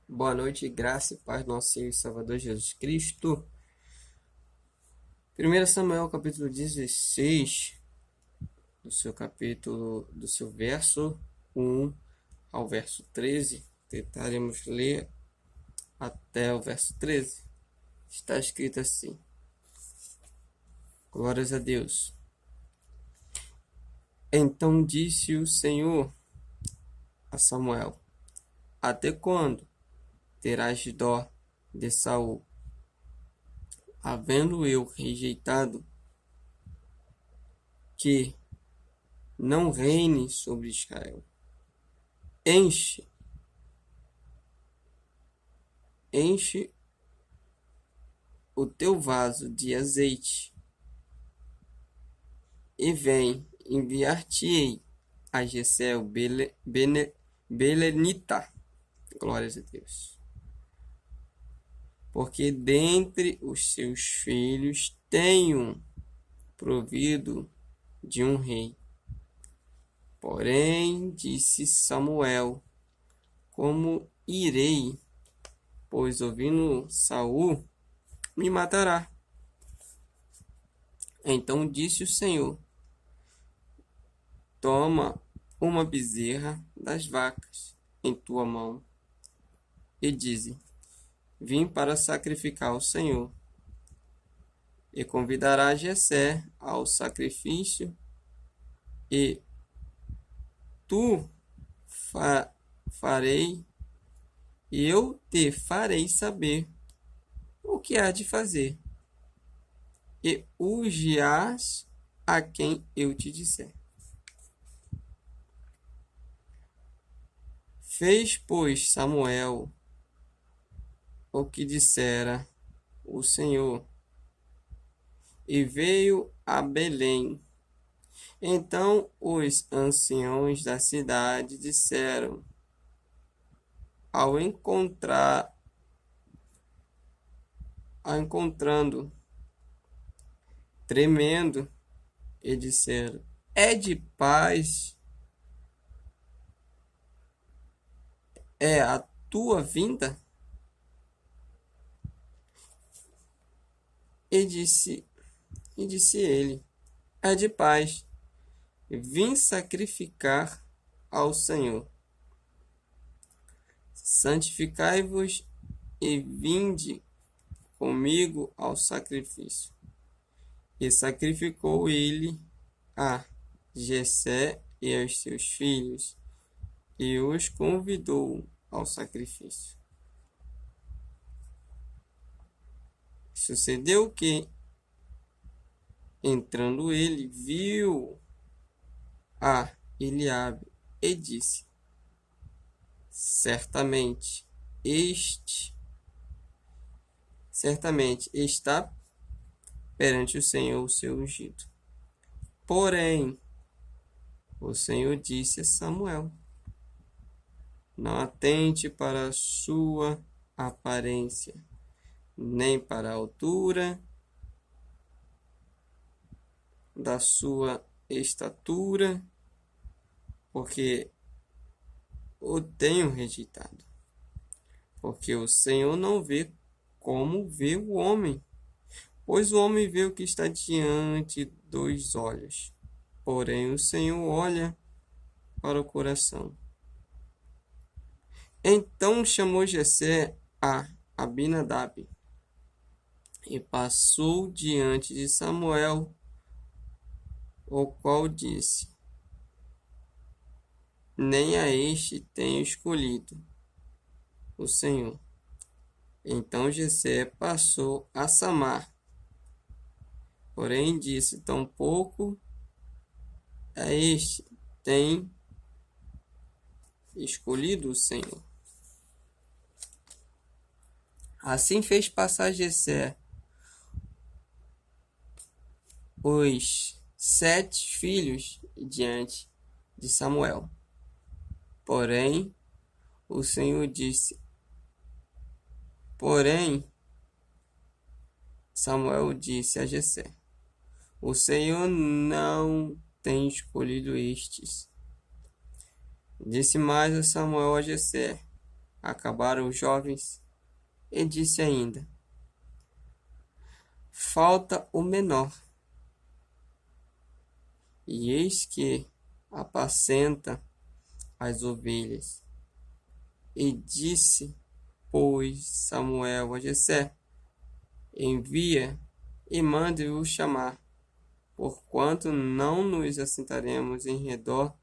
Boa noite, graça e paz do nosso Senhor e Salvador Jesus Cristo. 1 Samuel, capítulo 16, do seu verso 1 ao verso 13. Tentaremos ler até o verso 13. Está escrito assim: Glórias a Deus. Então disse o Senhor a Samuel: Até quando terás dó de Saul, havendo eu rejeitado que não reine sobre Israel? Enche o teu vaso de azeite, e vem enviar-te-ei a Jessé o Belenita. Glórias a Deus. Porque dentre os seus filhos tenho provido de um rei. Porém, disse Samuel: Como irei? Pois ouvindo Saul, me matará. Então disse o Senhor: Toma uma bezerra das vacas em tua mão e dize: Vim para sacrificar ao Senhor. E convidará Jessé ao sacrifício, e tu farei, e eu te farei saber o que há de fazer, e ungirás a quem eu te disser. Fez, pois, Samuel o que dissera o Senhor, e veio a Belém. Então os anciãos da cidade disseram, ao encontrando, tremendo, e disseram: É de paz, é a tua vinda? E disse ele: É de paz, vim sacrificar ao Senhor. Santificai-vos e vinde comigo ao sacrifício. E sacrificou ele a Jessé e aos seus filhos, e os convidou ao sacrifício. Sucedeu que, entrando ele, viu a Eliabe e disse: Certamente está perante o Senhor o seu ungido. Porém, o Senhor disse a Samuel: Não atente para a sua aparência, nem para a altura da sua estatura, porque o tenho rejeitado. Porque o Senhor não vê como vê o homem, pois o homem vê o que está diante dos olhos, porém o Senhor olha para o coração. Então chamou Jessé a Abinadab e passou diante de Samuel, o qual disse: Nem a este tenho escolhido o Senhor. Então Jessé passou a Samar, porém disse: Tampouco a este tem escolhido o Senhor. Assim fez passar Jessé os 7 filhos diante de Samuel. Porém, o Senhor disse: Porém, Samuel disse a Jessé: O Senhor não tem escolhido estes. Disse mais a Samuel a Jessé: acabaram os jovens, e disse ainda: falta o menor. E eis que apacenta as ovelhas. E disse, pois, Samuel a Jessé: envia e mande-o chamar, porquanto não nos assentaremos em redor,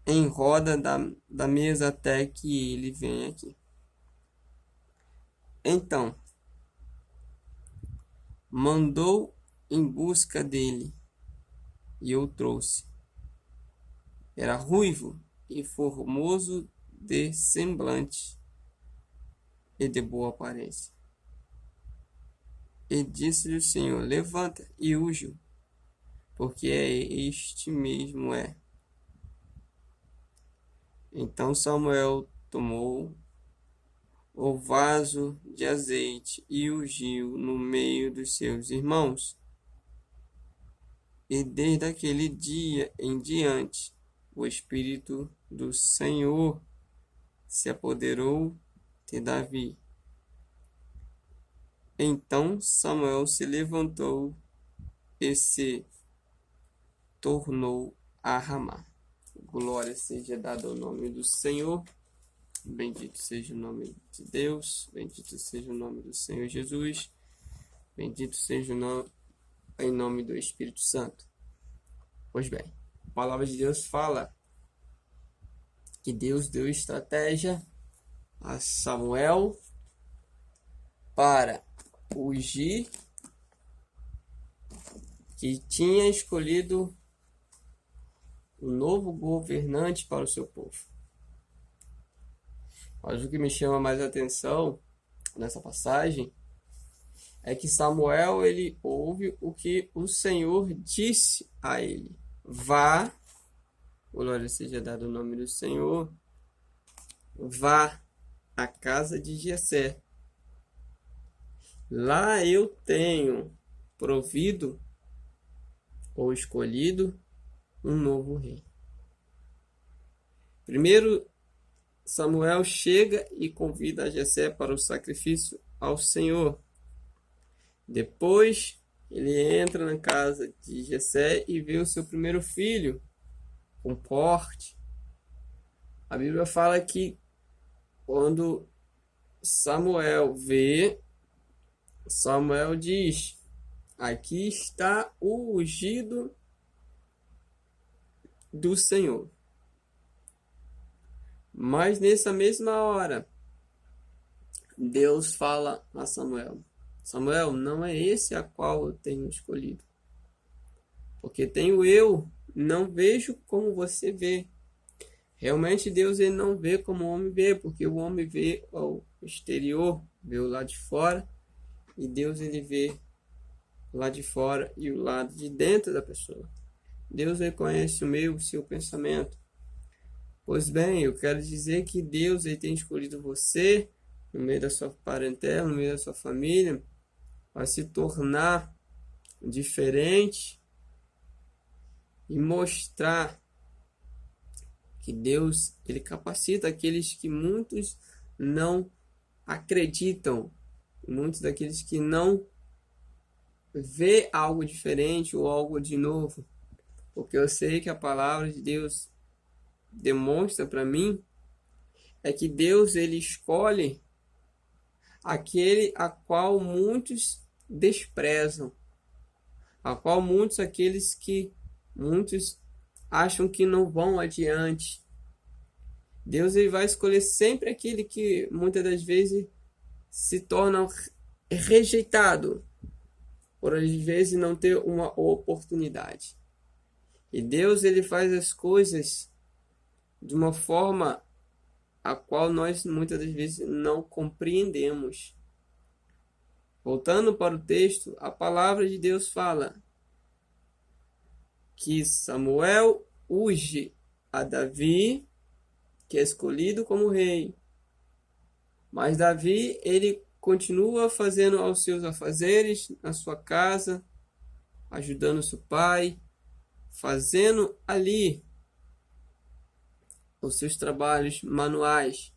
em roda da mesa até que ele venha aqui. Então, mandou em busca dele, e o trouxe. Era ruivo e formoso de semblante e de boa aparência. E disse-lhe o Senhor: levanta e unge-o, porque este mesmo é. Então Samuel tomou o vaso de azeite e ungiu no meio dos seus irmãos. E desde aquele dia em diante, o Espírito do Senhor se apoderou de Davi. Então Samuel se levantou e se tornou a Ramá. Glória seja dada ao nome do Senhor. Bendito seja o nome de Deus. Bendito seja o nome do Senhor Jesus. Bendito seja o nome, em nome do Espírito Santo. Pois bem, a palavra de Deus fala que Deus deu estratégia a Samuel para ungir, que tinha escolhido um novo governante para o seu povo. Mas o que me chama mais atenção nessa passagem é que Samuel, ele ouve o que o Senhor disse a ele: vá, glória seja dado o nome do Senhor, vá à casa de Jessé. Lá eu tenho provido ou escolhido um novo rei. Primeiro, Samuel chega e convida a Jessé para o sacrifício ao Senhor. Depois, ele entra na casa de Jessé e vê o seu primeiro filho com porte. A Bíblia fala que quando Samuel vê, Samuel diz: aqui está o ungido do Senhor. Mas nessa mesma hora, Deus fala a Samuel: Samuel, não é esse a qual eu tenho escolhido. Porque tenho eu, não vejo como você vê. Realmente Deus, ele não vê como o homem vê, porque o homem vê o exterior, vê o lado de fora, e Deus, ele vê o lado de fora e o lado de dentro da pessoa. Deus reconhece o meu, o seu pensamento. Pois bem, eu quero dizer que Deus, ele tem escolhido você no meio da sua parentela, no meio da sua família, para se tornar diferente e mostrar que Deus, ele capacita aqueles que muitos não acreditam, muitos daqueles que não vê algo diferente ou algo de novo, porque eu sei que a palavra de Deus demonstra para mim é que Deus, ele escolhe aquele a qual muitos desprezam, a qual muitos acham que não vão adiante. Deus, ele vai escolher sempre aquele que muitas das vezes se torna rejeitado, por às vezes não ter uma oportunidade. E Deus, ele faz as coisas de uma forma a qual nós muitas das vezes não compreendemos. Voltando para o texto, a palavra de Deus fala que Samuel unge a Davi, que é escolhido como rei. Mas Davi, ele continua fazendo aos seus afazeres na sua casa, ajudando seu pai, fazendo ali os seus trabalhos manuais.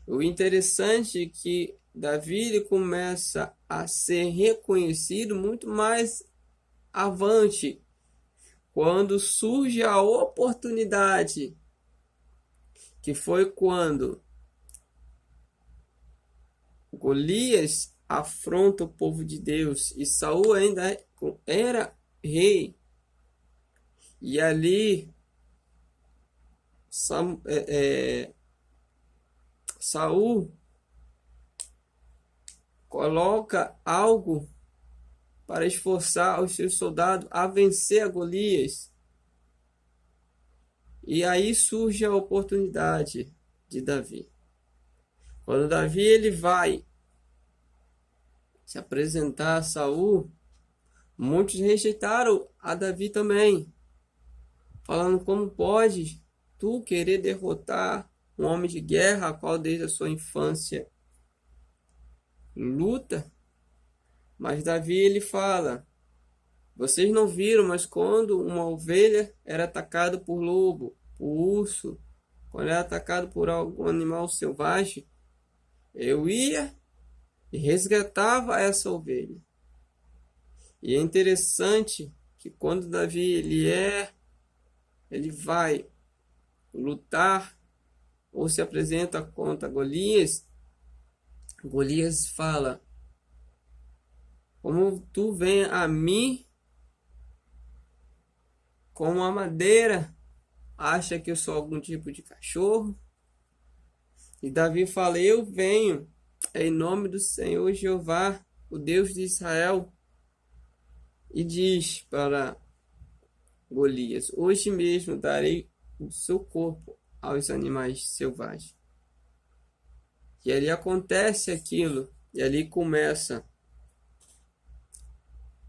O interessante é que Davi ele começa a ser reconhecido muito mais avante, quando surge a oportunidade, que foi quando Golias afronta o povo de Deus e Saul ainda era rei. E ali Saul coloca algo para esforçar os seus soldados a vencer a Golias. E aí surge a oportunidade de Davi. Quando Davi ele vai se apresentar a Saul, muitos rejeitaram a Davi também, falando: como pode tu querer derrotar um homem de guerra, a qual desde a sua infância luta? Mas Davi ele fala: vocês não viram, mas quando uma ovelha era atacada por lobo, por urso, quando era atacado por algum animal selvagem, eu ia e resgatava essa ovelha. E é interessante que quando Davi ele vai lutar ou se apresenta contra Golias, Golias fala: como tu vem a mim com uma madeira, acha que eu sou algum tipo de cachorro? E Davi fala: eu venho em nome do Senhor Jeová, o Deus de Israel. E diz para Golias: hoje mesmo darei o seu corpo aos animais selvagens. E ali acontece aquilo, e ali começa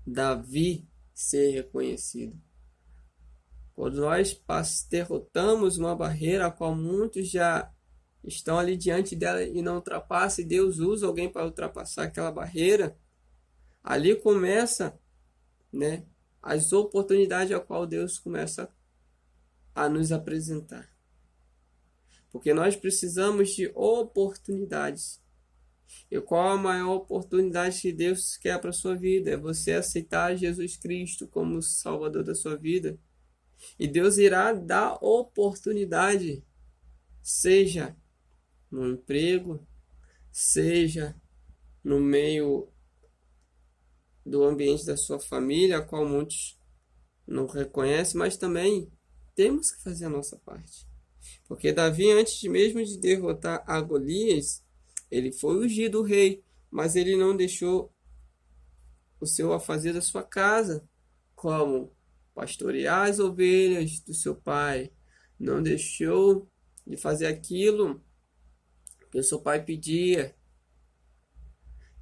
Davi ser reconhecido. Quando nós derrotamos uma barreira a qual muitos já estão ali diante dela e não ultrapassam, e Deus usa alguém para ultrapassar aquela barreira, ali começa, né, as oportunidades a qual Deus começa a nos apresentar. Porque nós precisamos de oportunidades. E qual a maior oportunidade que Deus quer para a sua vida? É você aceitar Jesus Cristo como Salvador da sua vida. E Deus irá dar oportunidade, seja no emprego, seja no meio do ambiente da sua família, a qual muitos não reconhecem, mas também temos que fazer a nossa parte. Porque Davi, antes mesmo de derrotar a Golias, ele foi ungido rei, mas ele não deixou o seu afazer da sua casa, como pastorear as ovelhas do seu pai, não deixou de fazer aquilo que o seu pai pedia.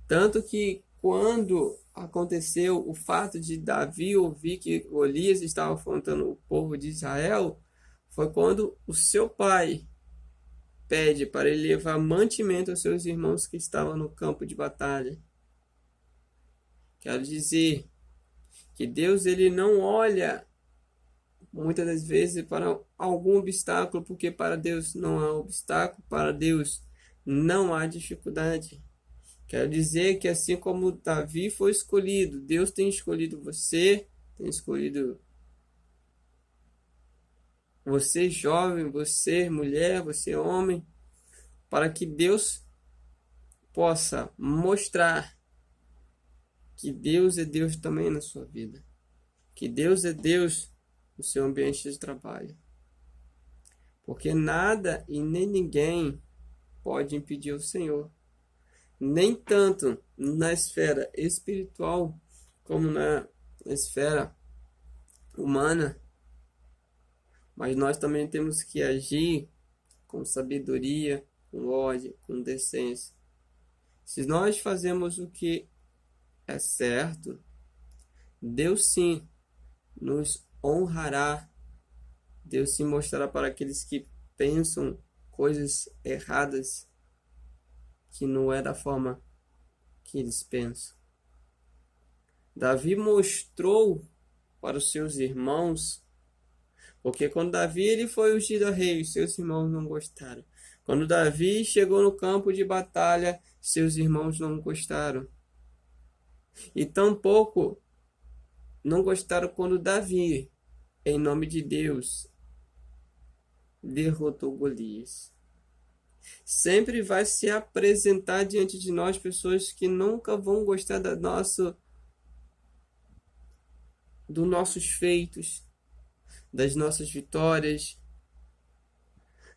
Tanto que quando aconteceu o fato de Davi ouvir que Golias estava afrontando o povo de Israel, foi quando o seu pai pede para ele levar mantimento aos seus irmãos que estavam no campo de batalha. Quero dizer que Deus ele não olha muitas das vezes para algum obstáculo, porque para Deus não há obstáculo, para Deus não há dificuldade. Quero dizer que assim como Davi foi escolhido, Deus tem escolhido você, tem escolhido você jovem, você mulher, você homem, para que Deus possa mostrar que Deus é Deus também na sua vida, que Deus é Deus no seu ambiente de trabalho. Porque nada e nem ninguém pode impedir o Senhor, nem tanto na esfera espiritual como na esfera humana. Mas nós também temos que agir com sabedoria, com ódio, com decência. Se nós fazemos o que é certo, Deus sim nos honrará. Deus se mostrará para aqueles que pensam coisas erradas, que não é da forma que eles pensam. Davi mostrou para os seus irmãos Porque quando Davi ele foi ungido a rei, seus irmãos não gostaram. Quando Davi chegou no campo de batalha, seus irmãos não gostaram. E tampouco não gostaram quando Davi, em nome de Deus, derrotou Golias. Sempre vai se apresentar diante de nós pessoas que nunca vão gostar dos nossos feitos, das nossas vitórias,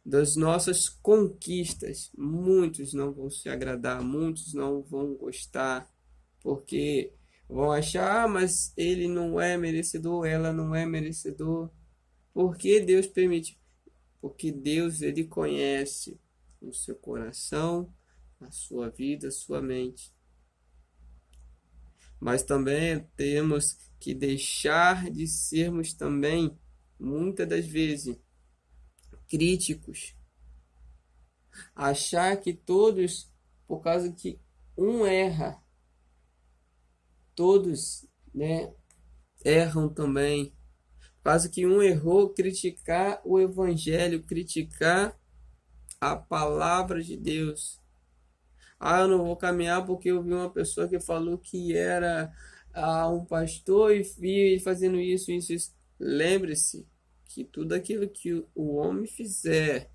das nossas conquistas. Muitos não vão se agradar, muitos não vão gostar, porque vão achar, mas ele não é merecedor, ela não é merecedor. Por que Deus permite? Porque Deus ele conhece o seu coração, a sua vida, a sua mente. Mas também temos que deixar de sermos também, muitas das vezes, críticos. Achar que todos, por causa que um erra, todos, né, erram também. Por causa que um errou, criticar o evangelho, criticar a palavra de Deus. Eu não vou caminhar porque eu vi uma pessoa que falou que era um pastor e vi fazendo isso, isso, isso. Lembre-se que tudo aquilo que o homem fizer,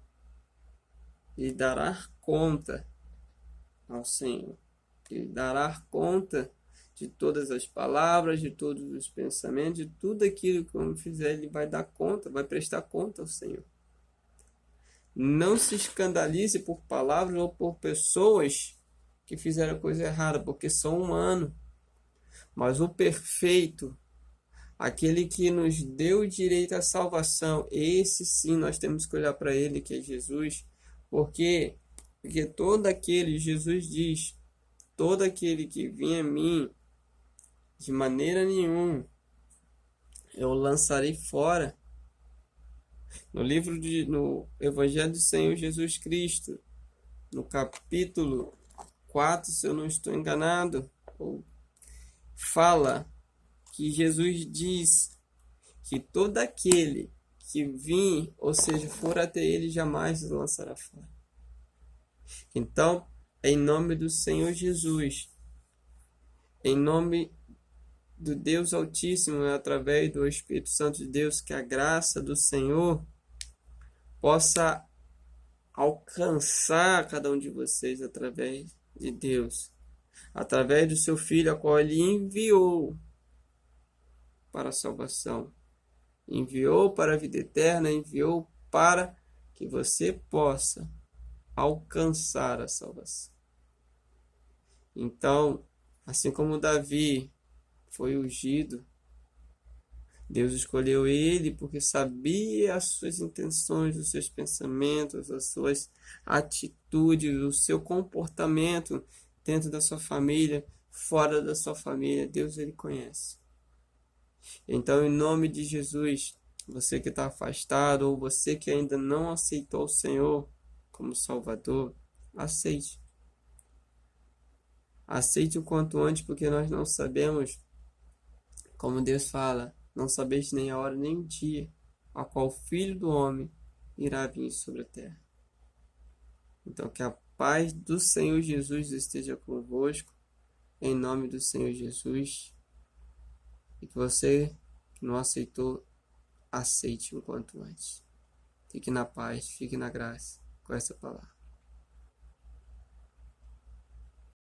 ele dará conta ao Senhor. Ele dará conta de todas as palavras, de todos os pensamentos, de tudo aquilo que o homem fizer, ele vai dar conta, vai prestar conta ao Senhor. Não se escandalize por palavras ou por pessoas que fizeram coisa errada, porque são humanos. Mas o perfeito, aquele que nos deu direito à salvação, esse sim nós temos que olhar para ele, que é Jesus. Porque todo aquele, Jesus diz, todo aquele que vem a mim, de maneira nenhuma eu lançarei fora. No Evangelho do Senhor Jesus Cristo, no capítulo 4, se eu não estou enganado, fala que Jesus diz que todo aquele que vir, ou seja, for até ele, jamais lançará fora. Então, em nome do Senhor Jesus, em nome do Deus Altíssimo, através do Espírito Santo de Deus, que a graça do Senhor possa alcançar cada um de vocês através de Deus, através do seu Filho, a qual ele enviou para a salvação, enviou para a vida eterna, enviou para que você possa alcançar a salvação. Então, assim como Davi foi ungido, Deus escolheu ele porque sabia as suas intenções, os seus pensamentos, as suas atitudes, o seu comportamento dentro da sua família, fora da sua família. Deus ele conhece. Então, em nome de Jesus, você que está afastado ou você que ainda não aceitou o Senhor como Salvador, aceite. Aceite o quanto antes, porque nós não sabemos, como Deus fala, não sabeis nem a hora nem o dia a qual o Filho do Homem irá vir sobre a terra. Então, que a paz do Senhor Jesus esteja convosco, em nome do Senhor Jesus, e que você que não aceitou, aceite o quanto antes. Fique na paz, fique na graça com essa palavra.